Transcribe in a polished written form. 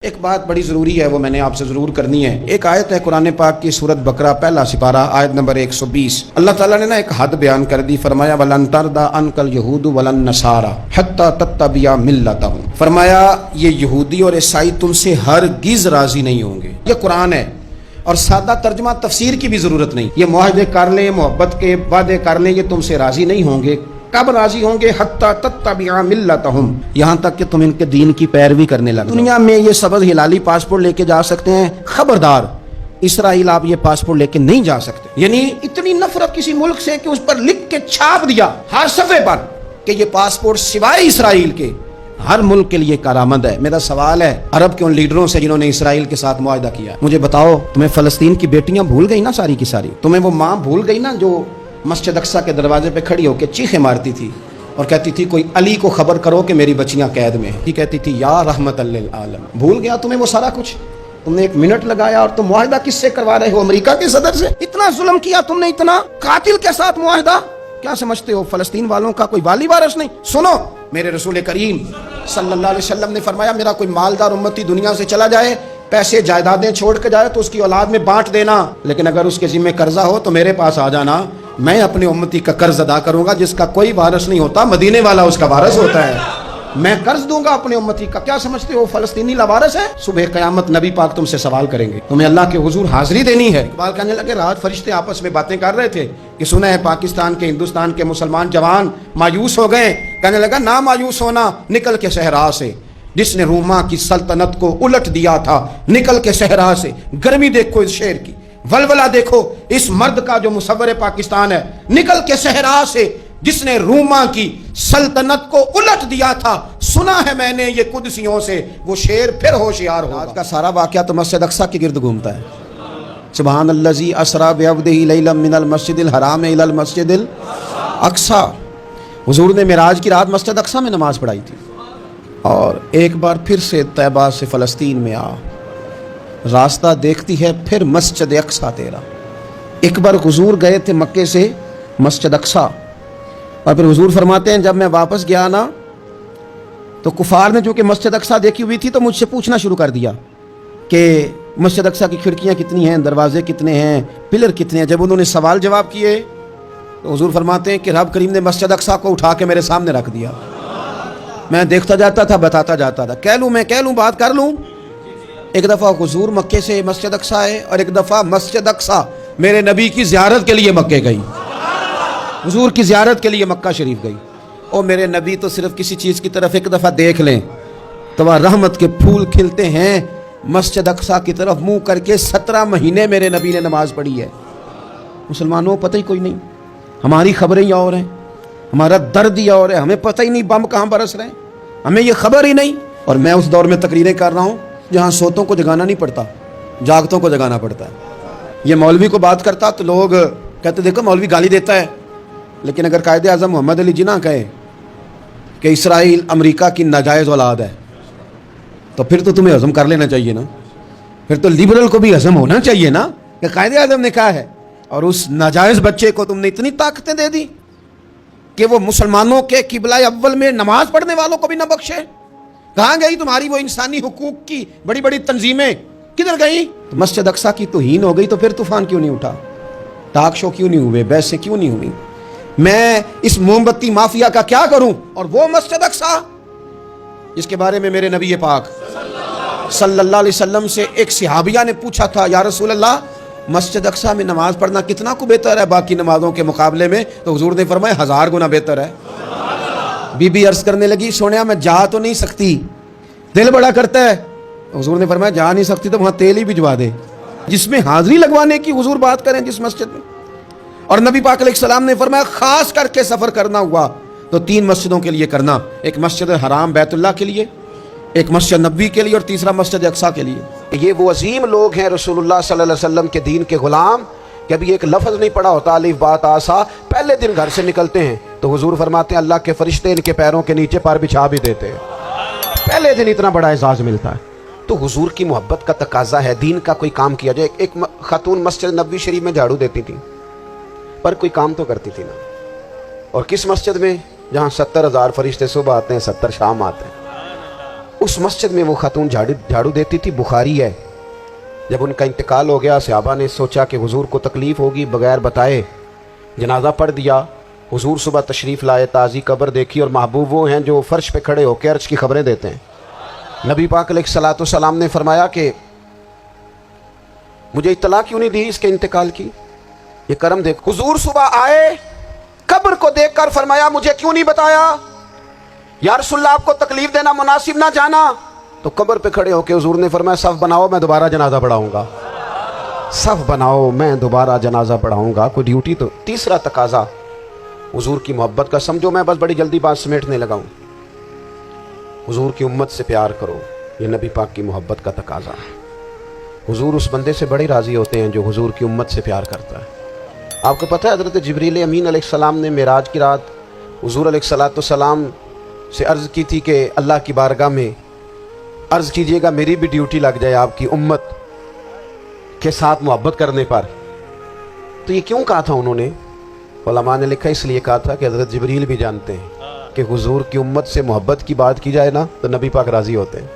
ایک بات بڑی ضروری ہے، وہ میں نے آپ سے ضرور کرنی ہے۔ ایک آیت ہے قرآن پاک کی سورت بقرہ پہلا سپارہ آیت نمبر 120۔ اللہ تعالیٰ نے ایک حد بیان کر دی، فرمایا وَلَن تَرْضَىٰ عَنْكَ الْيَهُودُ وَلَا النَّصَارَىٰ حَتَّىٰ تَتَّبِعَ مِلَّتَهُمْ۔ فرمایا یہ یہودی اور عیسائی تم سے ہرگز راضی نہیں ہوں گے۔ یہ قرآن ہے اور سادہ ترجمہ تفسیر کی بھی ضرورت نہیں۔ یہ معاہدے کر لیں، محبت کے وعدے کر لیں، یہ تم سے راضی نہیں ہوں گے۔ کب راضی ہوں گے؟ حتی تتبع ملتہم، یہاں تک کہ تم ان کے دین کی پیروی کرنے لگے۔ دنیا میں یہ سبز ہلالی پاسپورٹ لے کے جا سکتے ہیں، خبردار اسرائیل آپ یہ پاسپورٹ لے کے نہیں جا سکتے۔ یعنی اتنی نفرت کسی ملک سے کہ اس پر لکھ کے چھاپ دیا ہر صفحے پر کہ یہ پاسپورٹ سوائے اسرائیل کے ہر ملک کے لیے کارآمد ہے۔ میرا سوال ہے عرب کے ان لیڈروں سے جنہوں نے اسرائیل کے ساتھ معاہدہ کیا، مجھے بتاؤ تمہیں فلسطین کی بیٹیاں بھول گئی نا ساری کی ساری؟ تمہیں وہ ماں بھول گئی نا جو مسجد اقصیٰ کے دروازے پہ کھڑی ہو کے چیخیں مارتی تھی اور کہتی تھی کوئی علی کو خبر کرو کہ میری بچیاں قید میں ہیں؟ کہتی تھی یا رحمت للعالم۔ بھول گیا تمہیں وہ سارا کچھ؟ تم نے ایک منٹ لگایا اور تم معاہدہ کس سے کروا رہے ہو؟ امریکہ کے صدر سے؟ اتنا ظلم کیا تم نے، اتنا قاتل کے ساتھ معاہدہ؟ کیا سمجھتے ہو فلسطین والوں کا کوئی والی وارث نہیں؟ سنو، میرے رسول کریم صلی اللہ علیہ وسلم نے فرمایا میرا کوئی مالدار امتی دنیا سے چلا جائے، پیسے جائیدادیں چھوڑ کے جائے تو اس کی اولاد میں بانٹ دینا، لیکن اگر اس کے ذمہ قرضہ ہو تو میرے پاس آ جانا، میں اپنے امتی کا قرض ادا کروں گا۔ جس کا کوئی وارث نہیں ہوتا مدینے والا اس کا وارث ہوتا ہے، میں قرض دوں گا اپنے امتی کا۔ کیا سمجھتے ہو فلسطینی لاوارث ہے؟ صبح قیامت نبی پاک تم سے سوال کریں گے، تمہیں اللہ کے حضور حاضری دینی ہے۔ اقبال کہنے لگے رات فرشتے آپس میں باتیں کر رہے تھے کہ سنا ہے پاکستان کے ہندوستان کے مسلمان جوان مایوس ہو گئے۔ کہنے لگا نہ مایوس ہونا، نکل کے صحرا سے جس نے روما کی سلطنت کو الٹ دیا تھا، نکل کے صحرا سے۔ گرمی دیکھو اس شعر کی، ولولہ دیکھو اس مرد کا جو مصور پاکستان ہے، نکل کے صحرا سے جس نے روما کی سلطنت کو الٹ دیا تھا، سنا ہے میں نے یہ قدسیوں سے، وہ شعر پھر ہوشیار ہو۔ آج کا سارا واقعہ تو مسجد اقصیٰ کے گرد گھومتا ہے۔ سبحان الذی اسریٰ بعبدہ لیلا من المسجد الحرام الی المسجد الاقصیٰ۔ حضور نے معراج کی رات مسجد اقصیٰ میں نماز پڑھائی تھی، اور ایک بار پھر سے طیبہ سے فلسطین میں آ، راستہ دیکھتی ہے پھر مسجد اقصیٰ تیرا۔ ایک بار حضور گئے تھے مکے سے مسجد اقصیٰ، اور پھر حضور فرماتے ہیں جب میں واپس گیا نا تو کفار نے جو کہ مسجد اقصیٰ دیکھی ہوئی تھی تو مجھ سے پوچھنا شروع کر دیا کہ مسجد اقصیٰ کی کھڑکیاں کتنی ہیں، دروازے کتنے ہیں، پلر کتنے ہیں۔ جب انہوں نے سوال جواب کیے تو حضور فرماتے ہیں کہ رب کریم نے مسجد اقصیٰ کو اٹھا کے میرے سامنے رکھ دیا۔ میں دیکھتا جاتا تھا، بتاتا جاتا تھا، کہہ لوں بات کر لوں۔ ایک دفعہ حضور مکے سے مسجد اقصیٰ آئے اور ایک دفعہ مسجد اقصیٰ میرے نبی کی زیارت کے لیے مکے گئی، حضور کی زیارت کے لیے مکہ شریف گئی۔ اور میرے نبی تو صرف کسی چیز کی طرف ایک دفعہ دیکھ لیں تو وہاں رحمت کے پھول کھلتے ہیں۔ مسجد اقصیٰ کی طرف منہ کر کے 17 مہینے میرے نبی نے نماز پڑھی ہے۔ مسلمانوں پتہ ہی کوئی نہیں، ہماری خبریں ہی اور ہیں، ہمارا درد ہی اور ہے، ہمیں پتہ ہی نہیں بم کہاں برس رہے ہیں، ہمیں یہ خبر ہی نہیں۔ اور میں اس دور میں تقریریں کر رہا ہوں جہاں سوتوں کو جگانا نہیں پڑتا، جاگتوں کو جگانا پڑتا ہے۔ یہ مولوی کو بات کرتا تو لوگ کہتے دیکھو مولوی گالی دیتا ہے، لیکن اگر قائد اعظم محمد علی جناح کہے کہ اسرائیل امریکہ کی ناجائز اولاد ہے تو پھر تو تمہیں ہضم کر لینا چاہیے نا، پھر تو لیبرل کو بھی ہضم ہونا چاہیے نا کہ قائد اعظم نے کہا ہے، اور اس ناجائز بچے کو تم نے اتنی طاقتیں دے دی کہ وہ مسلمانوں کے قبلہ اول میں نماز پڑھنے والوں کو بھی نہ بخشے۔ کہاں گئی تمہاری وہ انسانی حقوق کی بڑی بڑی تنظیمیں، کدھر گئی؟ مسجد اقصیٰ کی توہین ہو گئی تو پھر طوفان کیوں نہیں اٹھا، ٹاک شو کیوں نہیں ہوئے، بحثیں کیوں نہیں ہوئی؟ میں اس موم بتی مافیا کا کیا کروں؟ اور وہ مسجد اقصیٰ جس کے بارے میں میرے نبی پاک صلی اللہ علیہ وسلم سے ایک صحابیہ نے پوچھا تھا یا رسول اللہ مسجد اقصیٰ میں نماز پڑھنا کتنا کو بہتر ہے باقی نمازوں کے مقابلے میں؟ تو حضور نے فرمایا 1000 گنا بہتر ہے۔ بی بی عرض کرنے لگی سونیا میں جا تو نہیں سکتی، دل بڑا کرتا ہے۔ حضور نے فرمایا جا نہیں سکتی تو وہاں تیل ہی بھجوا دے، جس میں حاضری لگوانے کی حضور بات کریں جس مسجد میں۔ اور نبی پاک علیہ السلام نے فرمایا خاص کر کے سفر کرنا ہوا تو 3 مسجدوں کے لیے کرنا، ایک مسجد حرام بیت اللہ کے لیے، ایک مسجد نبوی کے لیے، اور تیسرا مسجد اقصیٰ کے لیے۔ یہ وہ عظیم لوگ ہیں رسول اللہ صلی اللہ علیہ وسلم کے دین کے غلام کہ ابھی ایک لفظ نہیں پڑا ہوتا الف با تا سا، پہلے دن گھر سے نکلتے ہیں تو حضور فرماتے ہیں اللہ کے فرشتے ان کے پیروں کے نیچے پر بچھا بھی دیتے ہیں، پہلے دن اتنا بڑا اعزاز ملتا ہے۔ تو حضور کی محبت کا تقاضا ہے دین کا کوئی کام کیا جائے۔ ایک خاتون مسجد نبوی شریف میں جھاڑو دیتی تھی پر کوئی کام تو کرتی تھی نا، اور کس مسجد میں؟ جہاں 70,000 فرشتے صبح آتے ہیں 70 شام آتے ہیں۔ اس مسجد میں وہ خاتون جھاڑو دیتی تھی، بخاری ہے۔ جب ان کا انتقال ہو گیا، صحابہ نے سوچا کہ حضور کو تکلیف ہوگی، بغیر بتائے جنازہ پڑھ دیا۔ حضور صبح تشریف لائے، تازی قبر دیکھی، اور محبوب وہ ہیں جو فرش پہ کھڑے ہو کے عرش کی خبریں دیتے ہیں۔ نبی پاک علیہ الصلوۃ والسلام نے فرمایا کہ مجھے اطلاع کیوں نہیں دی اس کے انتقال کی؟ یہ کرم دیکھ، حضور صبح آئے، قبر کو دیکھ کر فرمایا مجھے کیوں نہیں بتایا؟ یا رسول اللہ آپ کو تکلیف دینا مناسب نہ جانا؟ تو قبر پہ کھڑے ہو کے حضور نے فرمایا صف بناؤ، میں دوبارہ جنازہ پڑھاؤں گا، صف بناؤ، میں دوبارہ جنازہ پڑھاؤں گا۔ کوئی ڈیوٹی تو۔ تیسرا تقاضا حضور کی محبت کا، سمجھو میں بس بڑی جلدی بات سمیٹنے لگا ہوں۔ حضور کی امت سے پیار کرو، یہ نبی پاک کی محبت کا تقاضا ہے۔ حضور اس بندے سے بڑے راضی ہوتے ہیں جو حضور کی امت سے پیار کرتا ہے۔ آپ کو پتہ ہے حضرت جبریل امین علیہ السلام نے معراج کی رات حضور علیہ الصلوۃ والسلام سے عرض کی تھی کہ اللہ کی بارگاہ میں عرض کیجئے گا میری بھی ڈیوٹی لگ جائے آپ کی امت کے ساتھ محبت کرنے پر۔ تو یہ کیوں کہا تھا انہوں نے؟ علماء نے لکھا اس لیے کہا تھا کہ حضرت جبریل بھی جانتے ہیں کہ حضور کی امت سے محبت کی بات کی جائے نا تو نبی پاک راضی ہوتے ہیں۔